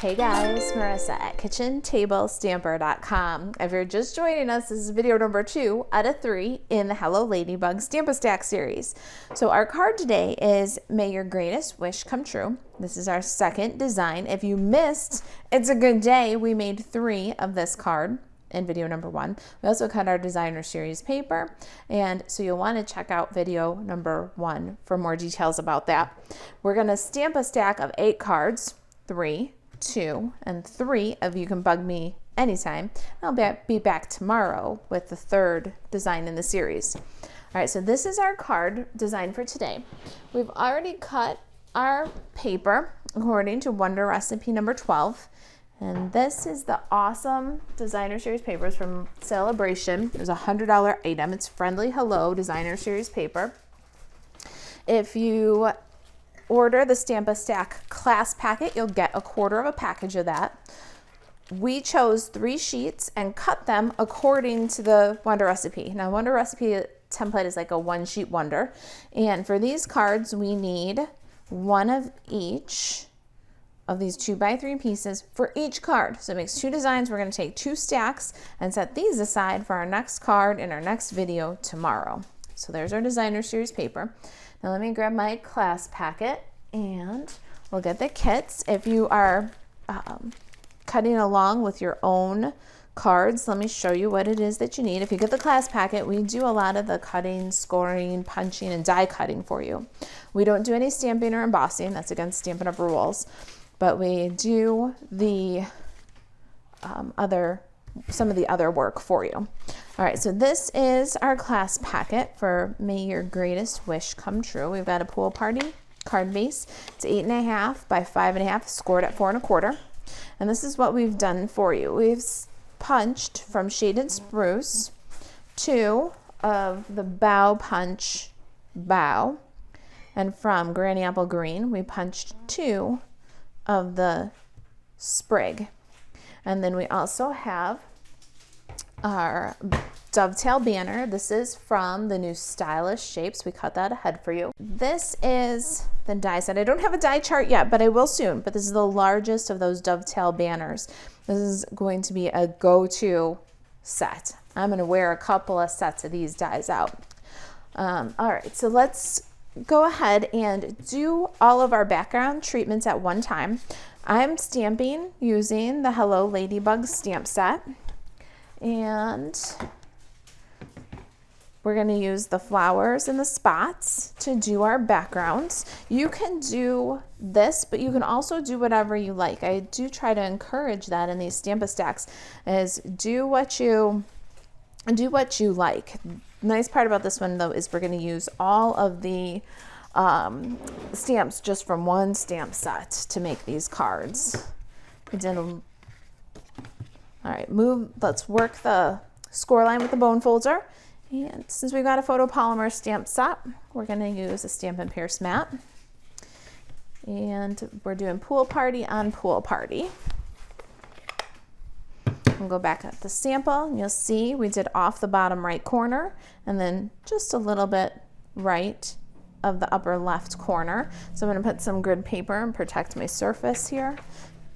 Hey guys, Marisa at kitchentablestamper.com. If you're just joining us, this is video number 2 out of 3 in the Hello Ladybug Stamp-A-Stack series. So our card today is May Your Greatest Wish Come True. This is our second design. If you missed It's a Good Day, we made 3 of this card in video number 1. We also cut our designer series paper, and so you'll want to check out video number 1 for more details about that. We're going to stamp a stack of 8 cards, 3, 2, and 3 of You Can Bug Me Anytime. I'll be back tomorrow with the 3rd design in the series. All right, so this is our card design for today. We've already cut our paper according to Wonder Recipe number 12. And this is the awesome designer series papers from Celebration. It was a $100 item. It's Friendly Hello designer series paper. If you order the Stamp-A-Stack class packet, you'll get a quarter of a package of that. We chose 3 sheets and cut them according to the Wonder Recipe. Now, Wonder Recipe template is like a 1-sheet wonder. And for these cards, we need 1 of each of these 2x3 pieces for each card. So it makes 2 designs. We're going to take 2 stacks and set these aside for our next card in our next video tomorrow. So there's our designer series paper. Now let me grab my class packet and we'll get the kits. If you are cutting along with your own cards, let me show you what it is that you need. If you get the class packet, we do a lot of the cutting, scoring, punching, and die cutting for you. We don't do any stamping or embossing. That's against Stampin' Up! Rules. But we do the some of the other work for you. All right, so this is our class packet for May Your Greatest Wish Come True. We've got a pool party card base. It's 8.5 by 5.5, scored at 4 1/4. And this is what we've done for you. We've punched from Shaded Spruce 2 of the Bow Punch Bow. And from Granny Apple Green, we punched 2 of the Sprig. And then we also have our Dovetail Banner. This is from the new Stylish Shapes. We cut that ahead for you. This is the die set. I don't have a die chart yet, but I will soon. But this is the largest of those Dovetail Banners. This is going to be a go-to set. I'm going to wear a couple of sets of these dies out. All right, so let's go ahead and do all of our background treatments at one time. I'm stamping using the Hello Ladybug stamp set. And we're going to use the flowers and the spots to do our backgrounds. You can do this, but you can also do whatever you like. I do try to encourage that in these Stamp-A-Stacks, is do what you like. Nice part about this one though is we're going to use all of the stamps just from one stamp set to make these cards. We did all right, let's work the score line with the bone folder. And since we've got a photopolymer stamp set, we're going to use a Stampin' Pierce mat. And we're doing Pool Party on Pool Party. We'll go back at the sample and you'll see we did off the bottom right corner and then just a little bit right of the upper left corner. So I'm going to put some grid paper and protect my surface here.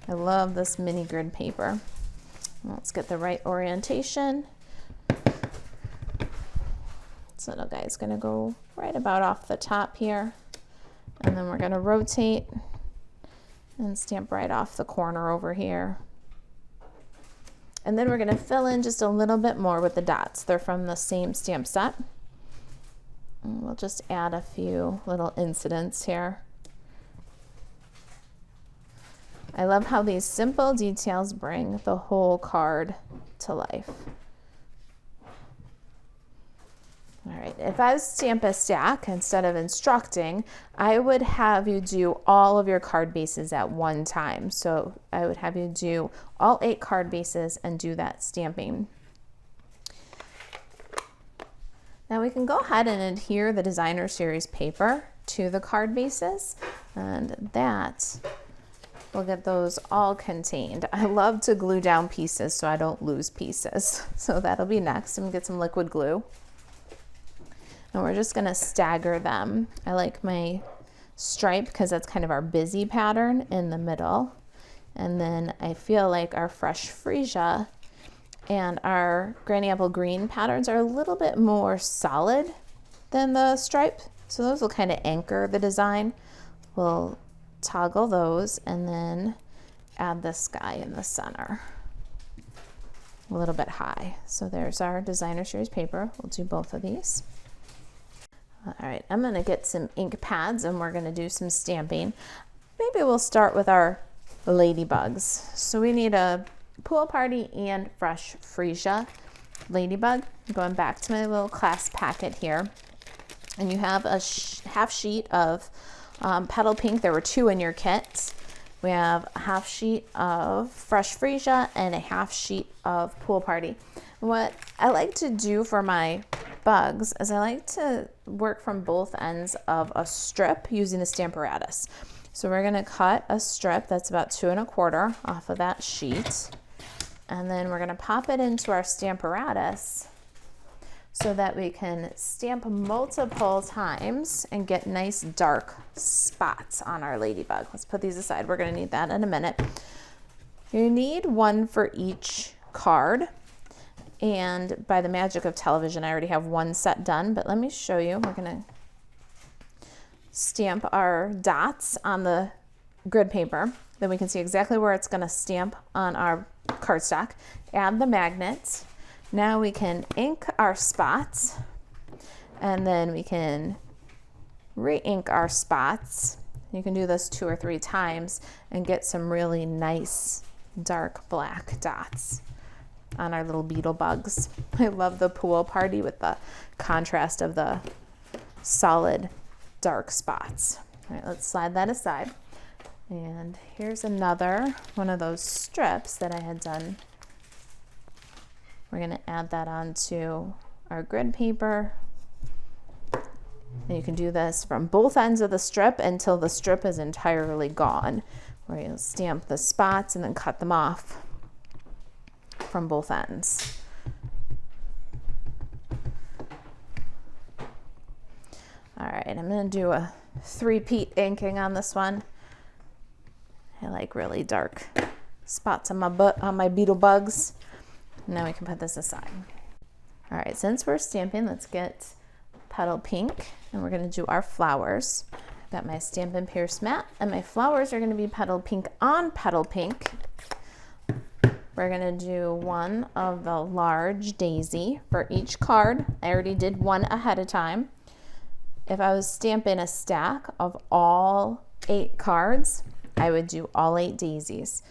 I love this mini grid paper. Let's get the right orientation. This little guy's going to go right about off the top here. And then we're going to rotate and stamp right off the corner over here. And then we're going to fill in just a little bit more with the dots. They're from the same stamp set. And we'll just add a few little incidents here. I love how these simple details bring the whole card to life. All right, if I was Stamp-A-Stack instead of instructing, I would have you do all of your card bases at one time. So I would have you do all 8 card bases and do that stamping. Now we can go ahead and adhere the designer series paper to the card bases, and that will get those all contained. I love to glue down pieces so I don't lose pieces. So that'll be next. I'm gonna get some liquid glue. And we're just gonna stagger them. I like my stripe because that's kind of our busy pattern in the middle. And then I feel like our fresh freesia and our granny apple green patterns are a little bit more solid than the stripe. So those will kind of anchor the design. We'll toggle those and then add this guy in the center a little bit high. So there's our designer series paper. We'll do both of these. All right, I'm gonna get some ink pads and we're gonna do some stamping. Maybe we'll start with our ladybugs. So we need a pool party and fresh freesia ladybug. I'm going back to my little class packet here. And you have a half sheet of petal pink. There were 2 in your kit. We have a half sheet of fresh freesia and a half sheet of pool party. What I like to do for my bugs is I like to work from both ends of a strip using a stamparatus. So we're gonna cut a strip that's about 2 1/4 off of that sheet. And then we're gonna pop it into our stamparatus so that we can stamp multiple times and get nice dark spots on our ladybug. Let's put these aside. We're gonna need that in a minute. You need 1 for each card. And by the magic of television, I already have 1 set done, but let me show you. We're gonna stamp our dots on the grid paper. Then we can see exactly where it's gonna stamp on our cardstock. Add the magnets. Now we can ink our spots and then we can re-ink our spots. You can do this 2 or 3 times and get some really nice dark black dots on our little beetle bugs. I love the pool party with the contrast of the solid dark spots. All right, let's slide that aside. And here's another one of those strips that I had done. We're gonna add that onto our grid paper. And you can do this from both ends of the strip until the strip is entirely gone, where you'll stamp the spots and then cut them off from both ends. All right, I'm gonna do a 3-peat inking on this one. I like really dark spots on my beetle bugs. Now we can put this aside. All right, since we're stamping, let's get petal pink and we're gonna do our flowers. I've got my Stampin' Pierce mat and my flowers are gonna be petal pink on petal pink. We're gonna do 1 of the large daisy for each card. I already did 1 ahead of time. If I was stamping a stack of all 8 cards, I would do all 8 daisies.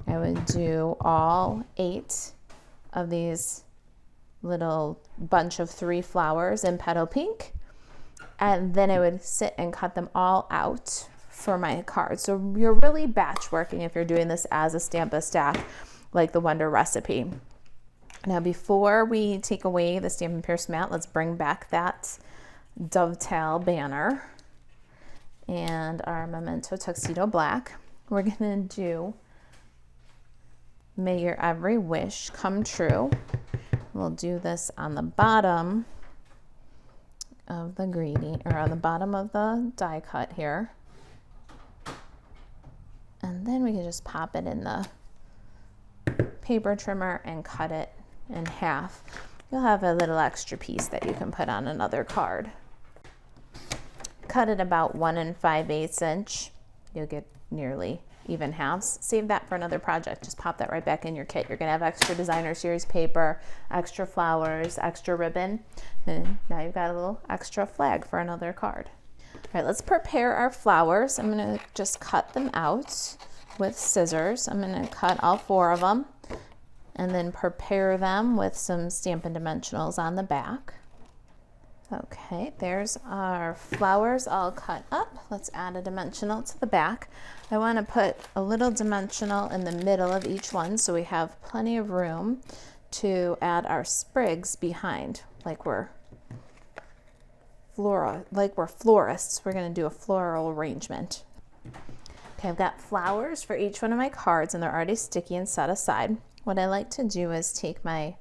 I would do all 8 of these little bunch of 3 flowers in petal pink, and then I would sit and cut them all out for my cards. So you're really batch working if you're doing this as a stamp a stack like the Wonder recipe. Now before we take away the Stampin' Pierce mat, let's bring back that Dovetail Banner and our Memento Tuxedo Black. We're gonna do May Your Every Wish Come True. We'll do this on the bottom of the greenie, or on the bottom of the die cut here. And then we can just pop it in the paper trimmer and cut it in half. You'll have a little extra piece that you can put on another card. Cut it about 1 5/8 inch. You'll get nearly even halves. Save that for another project. Just pop that right back in your kit. You're gonna have extra designer series paper, extra flowers, extra ribbon, and now you've got a little extra flag for another card. All right, let's prepare our flowers. I'm gonna just cut them out with scissors. I'm gonna cut all 4 of them and then prepare them with some Stampin' Dimensionals on the back. Okay, there's our flowers all cut up. Let's add a dimensional to the back. I want to put a little dimensional in the middle of each one so we have plenty of room to add our sprigs behind, like we're florists. We're going to do a floral arrangement. Okay, I've got flowers for each one of my cards and they're already sticky and set aside. What I like to do is take my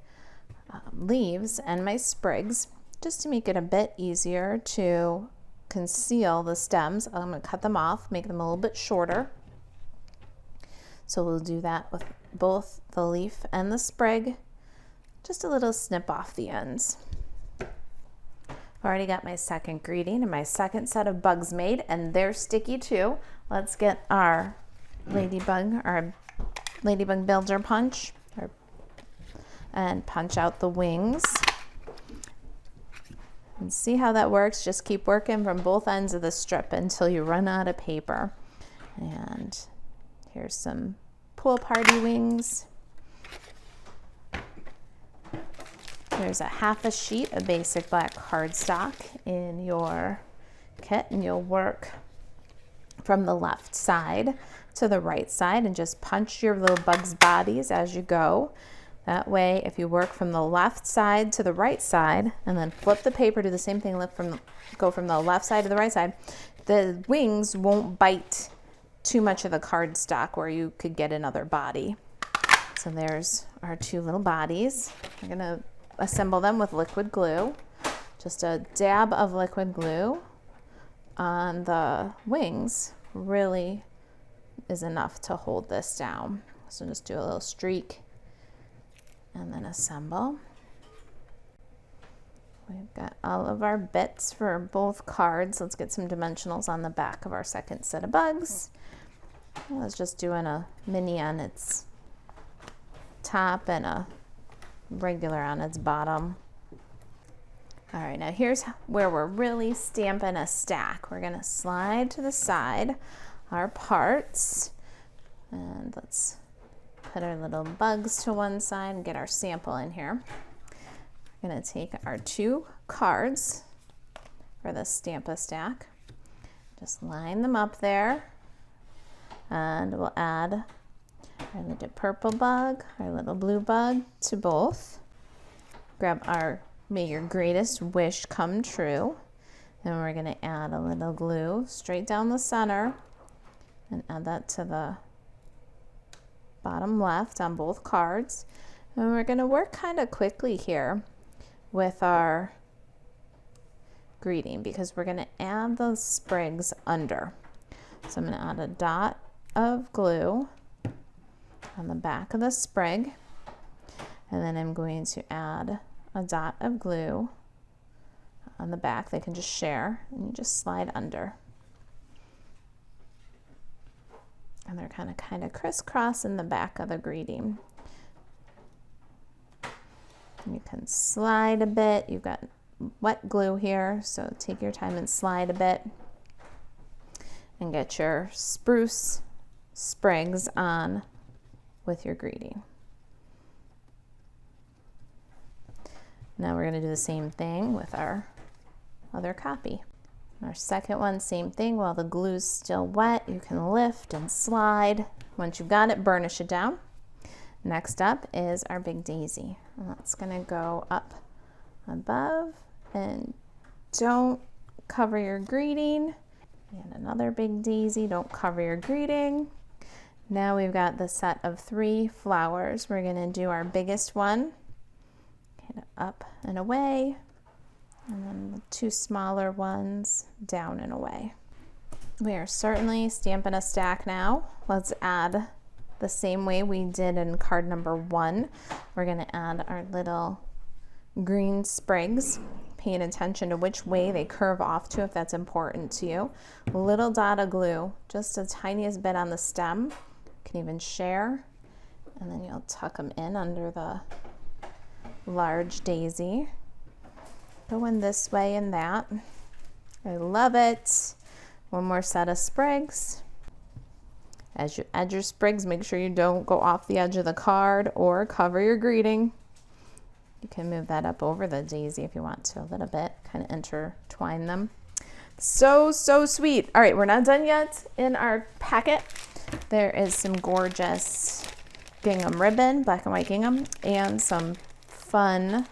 leaves and my sprigs, just to make it a bit easier to conceal the stems. I'm going to cut them off, make them a little bit shorter So we'll do that with both the leaf and the sprig. Just a little snip off the ends. I've already got my second greeting and my second set of bugs made, and they're sticky too. Let's get our ladybug builder punch and punch out the wings. And see how that works. Just keep working from both ends of the strip until you run out of paper. And here's some pool party wings. There's a half a sheet of basic black cardstock in your kit, and you'll work from the left side to the right side and just punch your little bugs' bodies as you go. That way, if you work from the left side to the right side and then flip the paper, do the same thing, go from the left side to the right side, the wings won't bite too much of the cardstock where you could get another body. So there's our two little bodies. We're gonna assemble them with liquid glue. Just a dab of liquid glue on the wings really is enough to hold this down. So just do a little streak and then assemble. We've got all of our bits for both cards. Let's get some dimensionals on the back of our second set of bugs. I was just doing a mini on its top and a regular on its bottom. All right, now here's where we're really stamping a stack. We're gonna slide to the side our parts, and let's put our little bugs to one side and get our sample in here. We're gonna take our two cards for the Stamp-A stack, just line them up there, and we'll add our little purple bug, our little blue bug to both. Grab our May Your Greatest Wish Come True, and we're gonna add a little glue straight down the center and add that to the bottom left on both cards. And we're going to work kind of quickly here with our greeting because we're going to add those sprigs under. So I'm going to add a dot of glue on the back of the sprig, and then I'm going to add a dot of glue on the back. They can just share, and you just slide under. And they're kind of crisscross in the back of the greeting. You can slide a bit. You've got wet glue here, so take your time and slide a bit. And get your spruce sprigs on with your greeting. Now we're going to do the same thing with our other copy. Our second one, same thing. While the glue's still wet, you can lift and slide. Once you've got it, burnish it down. Next up is our big daisy. And that's going to go up above, and don't cover your greeting. And another big daisy, don't cover your greeting. Now we've got the set of 3 flowers. We're going to do our biggest one, kind of up and away, and then the 2 smaller ones down and away. We are certainly stamping a stack now. Let's add the same way we did in card number 1. We're going to add our little green sprigs, paying attention to which way they curve off to if that's important to you. A little dot of glue, just the tiniest bit on the stem. You can even share, and then you'll tuck them in under the large daisy. Going this way and that. I love it. One more set of sprigs. As you add your sprigs, make sure you don't go off the edge of the card or cover your greeting. You can move that up over the daisy if you want to a little bit, kind of intertwine them. So sweet. All right, we're not done yet in our packet. There is some gorgeous gingham ribbon, black and white gingham, and some fun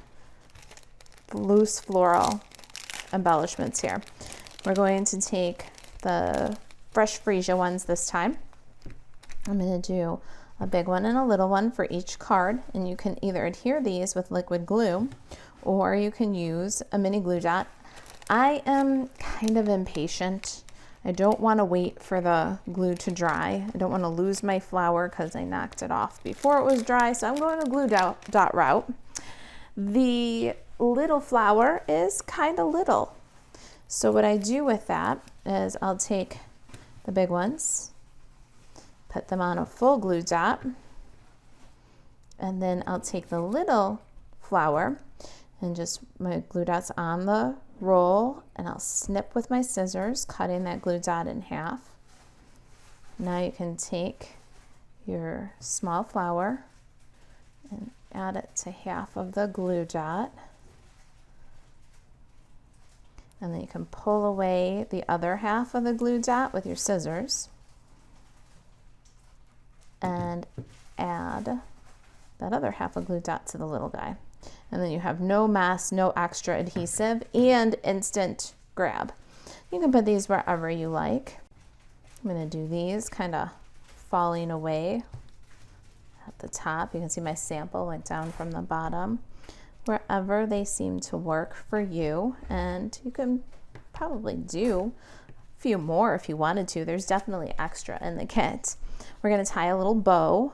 loose floral embellishments here. We're going to take the fresh freesia ones this time. I'm going to do a big one and a little one for each card, and you can either adhere these with liquid glue or you can use a mini glue dot. I am kind of impatient I don't want to wait for the glue to dry. I don't want to lose my flower because I knocked it off before it was dry, so I'm going to glue dot route. The little flower is kind of little. So what I do with that is I'll take the big ones, put them on a full glue dot, and then I'll take the little flower and just my glue dots on the roll, and I'll snip with my scissors, cutting that glue dot in half. Now you can take your small flower and add it to half of the glue dot. And then you can pull away the other half of the glue dot with your scissors and add that other half of glue dot to the little guy. And then you have no mess, no extra adhesive, and instant grab. You can put these wherever you like. I'm gonna do these kind of falling away at the top. You can see my sample went down from the bottom. Wherever they seem to work for you, and you can probably do a few more if you wanted to. There's definitely extra in the kit. We're going to tie a little bow.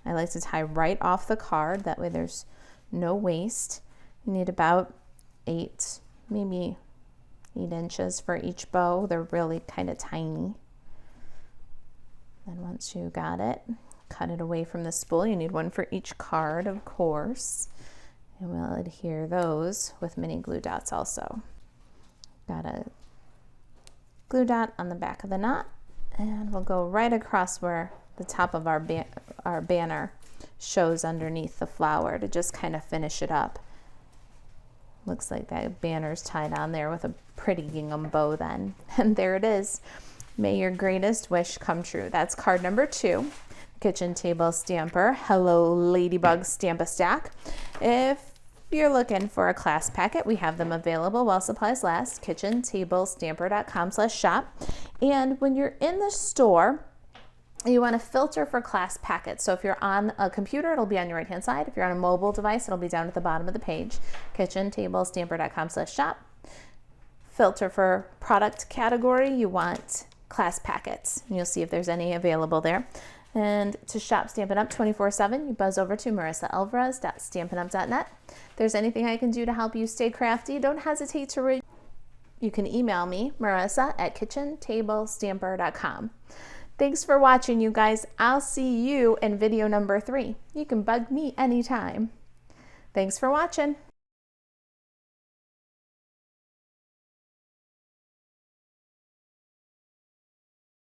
I like to tie right off the card, that way there's no waste. You need about maybe 8 inches for each bow. They're really kind of tiny. Then once you got it, cut it away from the spool. You need one for each card, of course. And we'll adhere those with mini glue dots also. Got a glue dot on the back of the knot, and we'll go right across where the top of our banner shows underneath the flower to just kind of finish it up. Looks like that banner's tied on there with a pretty gingham bow then. And there it is. May your greatest wish come true. That's card number 2. Kitchen table stamper, Hello Ladybug Stamp-A-Stack. If you're looking for a class packet, we have them available while supplies last. kitchentablestamper.com/shop. And when you're in the store, you want to filter for class packets. So if you're on a computer, it'll be on your right hand side. If you're on a mobile device, it'll be down at the bottom of the page. kitchentablestamper.com/shop. Filter for product category, you want class packets, and you'll see if there's any available there. And to shop Stampin' Up! 24/7, you buzz over to marisa.alvarez.stampinup.net. If there's anything I can do to help you stay crafty, don't hesitate to you can email me, marisa@kitchentablestamper.com. Thanks for watching, you guys. I'll see you in video number 3. You can bug me anytime. Thanks for watching.